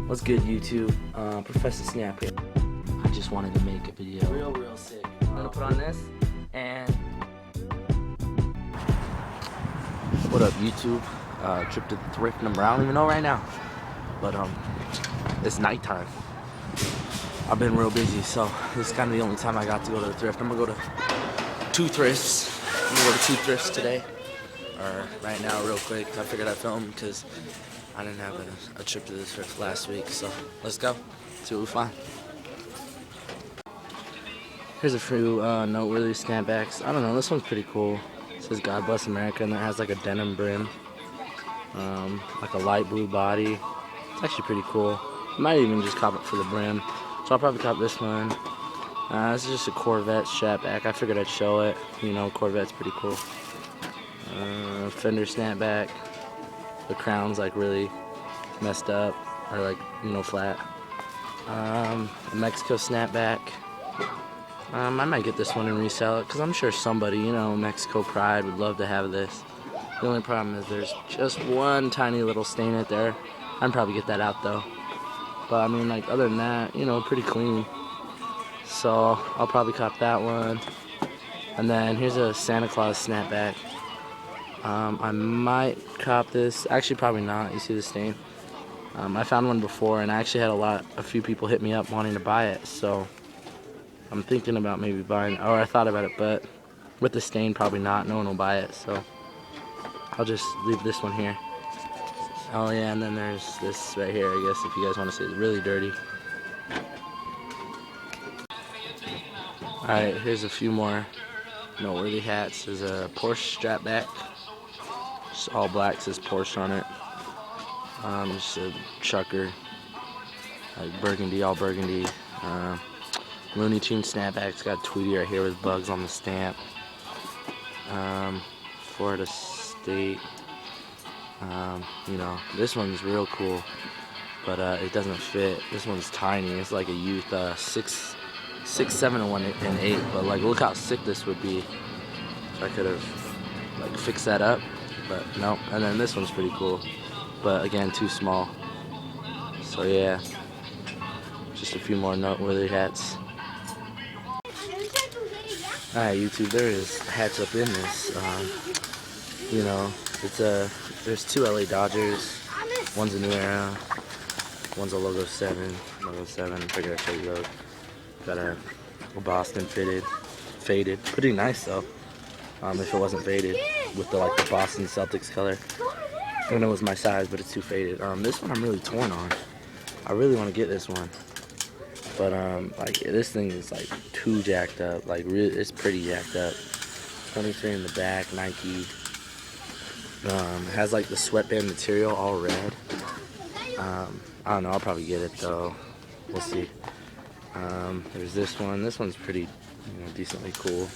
What's good, YouTube? ProfessorSnapp here. I just wanted to make a video real sick. I'm gonna put on this and what up, YouTube? Trip to the Thrift number. I don't even know right now, but it's nighttime. I've been real busy, so this is kind of the only time I got to go to the Thrift. I'm gonna go to two thrifts. I'm gonna go to two thrifts today, or right now, real quick. I figured I'd film because I didn't have a trip to the Thrift last week, so let's go. See what we find. Here's a few noteworthy snapbacks. I don't know, this one's pretty cool. It says God Bless America, and it has like a denim brim, like a light blue body. It's actually pretty cool. I might even just cop it for the brim, so I'll probably cop this one. This is just a Corvette snapback. I figured I'd show it. You know, Corvette's pretty cool. Fender snapback. The crown's like really messed up, or like, you know, flat. A Mexico snapback. I might get this one and resell it, because I'm sure somebody, you know, Mexico Pride would love to have this. The only problem is there's just one tiny little stain in it there. I'd probably get that out though. But I mean, like, other than that, you know, pretty clean. So I'll probably cop that one. And then here's a Santa Claus snapback. I might cop this. Actually, probably not. You see the stain? I found one before, and I actually had a few people hit me up wanting to buy it. So I'm thinking about maybe buying, or I thought about it, but with the stain, probably not. No one will buy it. So I'll just leave this one here. Oh yeah, and then there's this right here, I guess, if you guys want to see. It's really dirty. Alright, here's a few more noteworthy hats. There's a Porsche strapback. Just all black, says Porsche on it. Just a chucker. Like burgundy, all burgundy. Looney Tunes snapback. It's got Tweety right here with bugs on the stamp. Florida State. You know, this one's real cool, but it doesn't fit. This one's tiny. It's like a youth 6, 7, and 8. But like, look how sick this would be if I could have like fixed that up. But no. And then this one's pretty cool, but again, too small. So yeah, just a few more noteworthy hats. Alright, YouTube, there is hats up in this. You know, there's two LA Dodgers. One's a New Era. One's a Logo 7. Logo 7. I figured I'd show you those. Got a Boston faded. Pretty nice though. If it wasn't faded with the Boston Celtics color. I don't know it was my size, but it's too faded. This one I'm really torn on. I really want to get this one, but like, this thing is like too jacked up. Like, really, it's pretty jacked up. 23 in the back, Nike. It has like the sweatband material, all red. I don't know, I'll probably get it though. We'll see. There's this one. This one's pretty, you know, decently cool.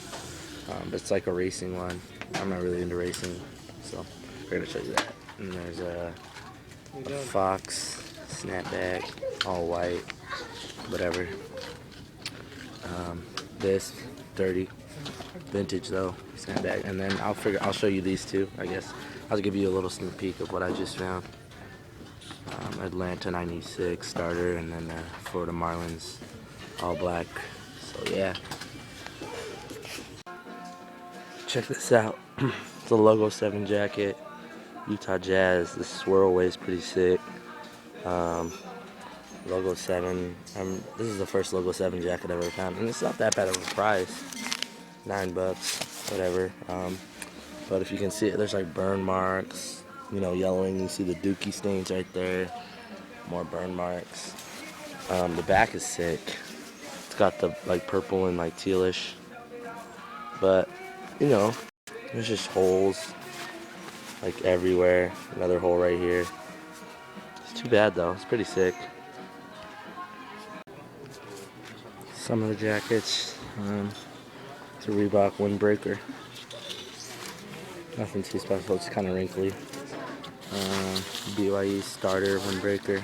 But it's like a racing one. I'm not really into racing, so we're gonna show you that. And there's a Fox snapback, all white, whatever. This dirty, vintage though, snapback. And then I'll show you these two, I guess. I'll give you a little sneak peek of what I just found. Atlanta 96 starter, and then Florida Marlins, all black. So yeah. Check this out. It's a Logo 7 jacket. Utah Jazz. This swirl way is pretty sick. Logo 7. This is the first Logo 7 jacket I've ever found, and it's not that bad of a price. $9, whatever. But if you can see it, there's like burn marks. You know, yellowing. You see the dookie stains right there. More burn marks. The back is sick. It's got the like purple and like tealish. But you know, there's just holes like everywhere. Another hole right here. It's too bad though. It's pretty sick. Some of the jackets. It's a Reebok windbreaker. Nothing too special. It's kind of wrinkly. BYE starter windbreaker.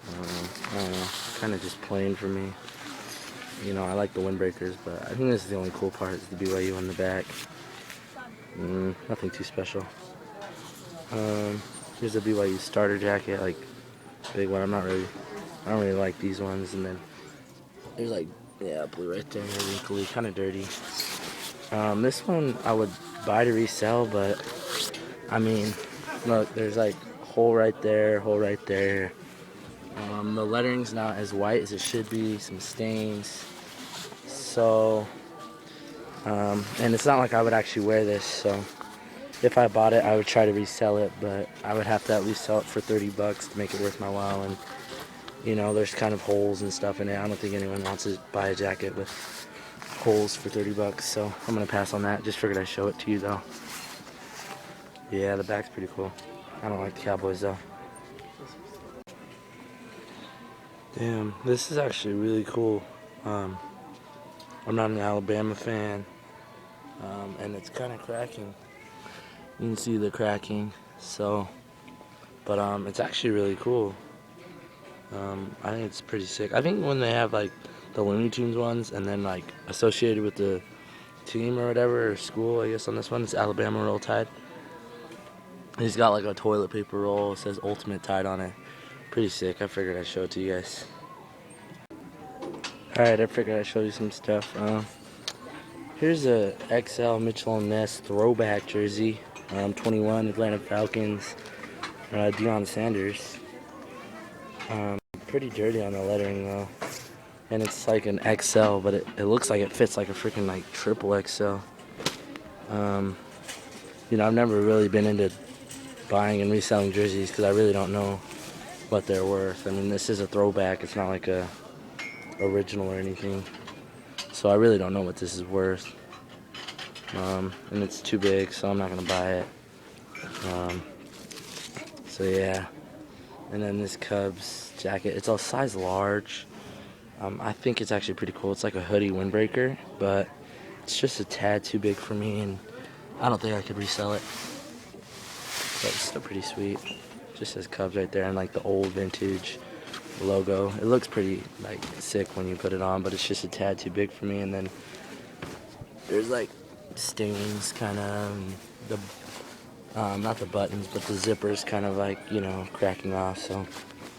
I don't know. Kind of just plain for me. You know, I like the windbreakers, but I think this is the only cool part, is the BYU on the back. Nothing too special. Here's a BYU starter jacket, like big one. I don't really like these ones. And then there's like, yeah, blue right there, wrinkly, kind of dirty. This one I would buy to resell, but I mean, look, there's like hole right there, hole right there. The lettering's not as white as it should be, some stains. So, and it's not like I would actually wear this, so if I bought it, I would try to resell it, but I would have to at least sell it for 30 bucks to make it worth my while. And you know, there's kind of holes and stuff in it. I don't think anyone wants to buy a jacket with holes for 30 bucks, so I'm gonna pass on that. Just figured I'd show it to you though. Yeah, the back's pretty cool. I don't like the Cowboys though. Damn, this is actually really cool. I'm not an Alabama fan, and it's kind of cracking. You can see the cracking, so, but it's actually really cool. I think it's pretty sick. I think when they have like the Looney Tunes ones, and then like associated with the team or whatever, or school, I guess on this one, it's Alabama Roll Tide. He's got like a toilet paper roll. It says Ultimate Tide on it. Pretty sick. I figured I'd show it to you guys. Alright, I figured I'd show you some stuff. Here's a XL Mitchell & Ness throwback jersey. 21 Atlanta Falcons. Deion Sanders. Pretty dirty on the lettering though. And it's like an XL, but it looks like it fits like a freaking like triple XL. You know, I've never really been into buying and reselling jerseys because I really don't know what they're worth. I mean, this is a throwback. It's not like a original or anything. So I really don't know what this is worth. And it's too big, so I'm not going to buy it. So yeah. And then this Cubs jacket. It's a size large. I think it's actually pretty cool. It's like a hoodie windbreaker, but it's just a tad too big for me, and I don't think I could resell it. But it's still pretty sweet. Just says Cubs right there and like the old vintage logo. It looks pretty like sick when you put it on, but it's just a tad too big for me. And then there's like stains kind of, the not the buttons, but the zippers kind of like, you know, cracking off. So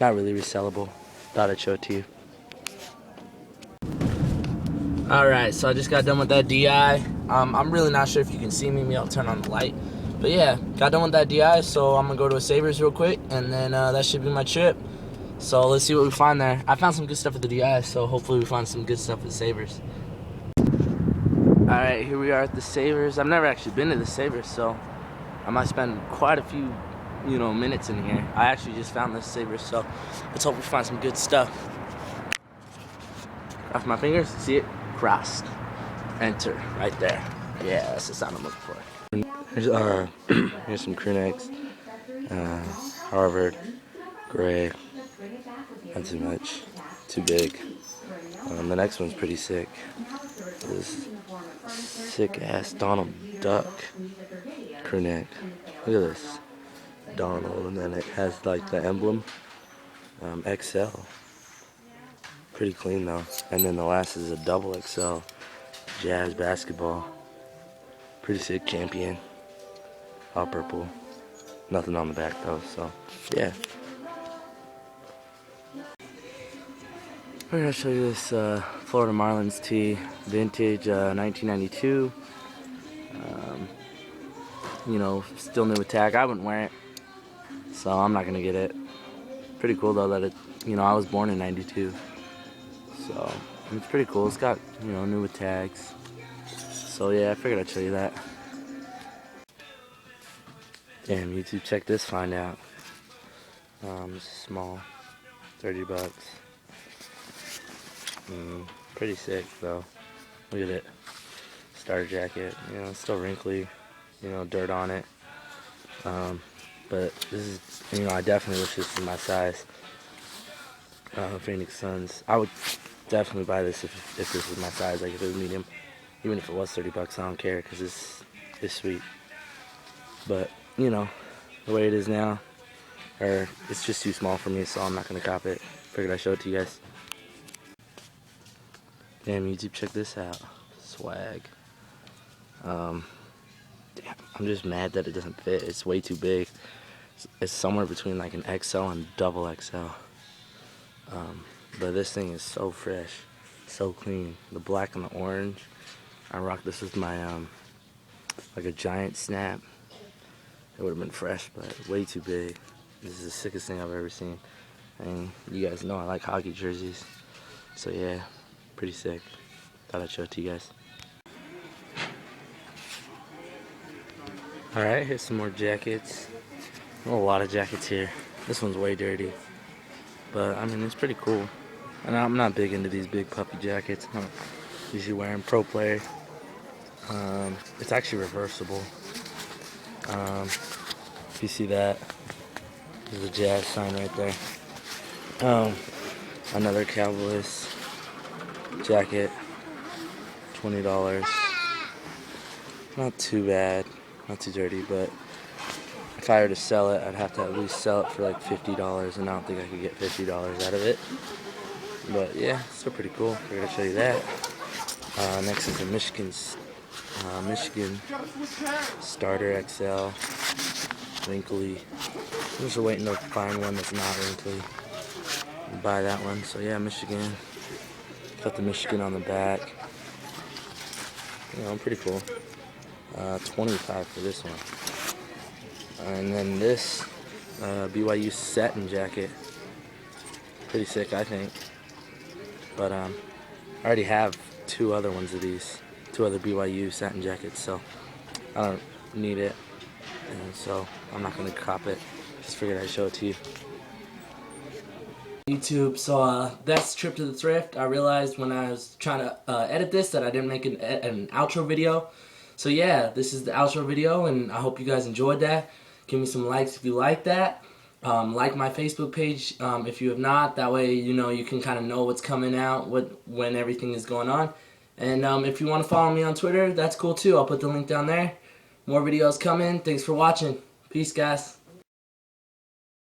not really resellable. Thought I'd show it to you. Alright, so I just got done with that DI. I'm really not sure if you can see me. Maybe I'll turn on the light. But yeah, got done with that DI, so I'm going to go to a Savers real quick, and then that should be my trip. So let's see what we find there. I found some good stuff at the DI, so hopefully we find some good stuff at Savers. Alright, here we are at the Savers. I've never actually been to the Savers, so I might spend quite a few, you know, minutes in here. I actually just found this Savers, so let's hope we find some good stuff. Off my fingers, see it? Crossed. Enter, right there. Yeah, that's the sound I'm looking for. Here's some crew necks. Harvard, gray. Not too much. Too big. The next one's pretty sick. This sick ass Donald Duck crew neck. Look at this. Donald, and then it has like the emblem. XL. Pretty clean though. And then the last is a double XL Jazz basketball. Pretty sick champion. All purple. Nothing on the back though, so yeah. We're gonna show you this Florida Marlins tee, vintage 1992. You know, still new with tag. I wouldn't wear it, so I'm not gonna get it. Pretty cool though that it, you know, I was born in '92, so it's pretty cool. It's got, you know, new with tags. So yeah, I figured I'd show you that. Damn, YouTube, check this find out. This is small, 30 bucks. Pretty sick though. Look at it. Starter jacket, you know, it's still wrinkly, you know, dirt on it. But this is, you know, I definitely wish this was my size. Phoenix Suns. I would definitely buy this if this was my size, like if it was medium. Even if it was 30 bucks, I don't care, because it's sweet. But, you know, the way it is now, or it's just too small for me, so I'm not going to cop it. Figured I'd show it to you guys. Damn, YouTube, check this out. Swag. Damn, I'm just mad that it doesn't fit. It's way too big. It's somewhere between like an XL and double XL. But this thing is so fresh, so clean. The black and the orange. I rocked this with my like a giant snap. It would have been fresh, but way too big. This is the sickest thing I've ever seen. And you guys know I like hockey jerseys. So yeah, pretty sick. Thought I'd show it to you guys. Alright, here's some more jackets. A lot of jackets here. This one's way dirty. But I mean, it's pretty cool. And I'm not big into these big puffy jackets. I don't usually wear them. Pro player. It's actually reversible. If you see that, there's a jazz sign right there. Another Cowboys jacket, $20. Not too bad, not too dirty, but if I were to sell it, I'd have to at least sell it for like $50, and I don't think I could get $50 out of it. But yeah, still pretty cool. We're gonna show you that. Next is the Michigan Starter XL, wrinkly. I'm just waiting to find one that's not wrinkly. Buy that one. So yeah, Michigan. Got the Michigan on the back. You know, pretty cool. $25 for this one. And then this BYU satin jacket. Pretty sick, I think. But I already have two other ones of these. Two other BYU satin jackets, so I don't need it. And so I'm not going to cop it. Just figured I'd show it to you. YouTube, so that's Trip to the Thrift. I realized when I was trying to edit this that I didn't make an outro video. So yeah, this is the outro video, and I hope you guys enjoyed that. Give me some likes if you like that. Like my Facebook page if you have not. That way, you know, you can kind of know what's coming out, when everything is going on. And if you want to follow me on Twitter, that's cool too. I'll put the link down there. More videos coming. Thanks for watching. Peace, guys.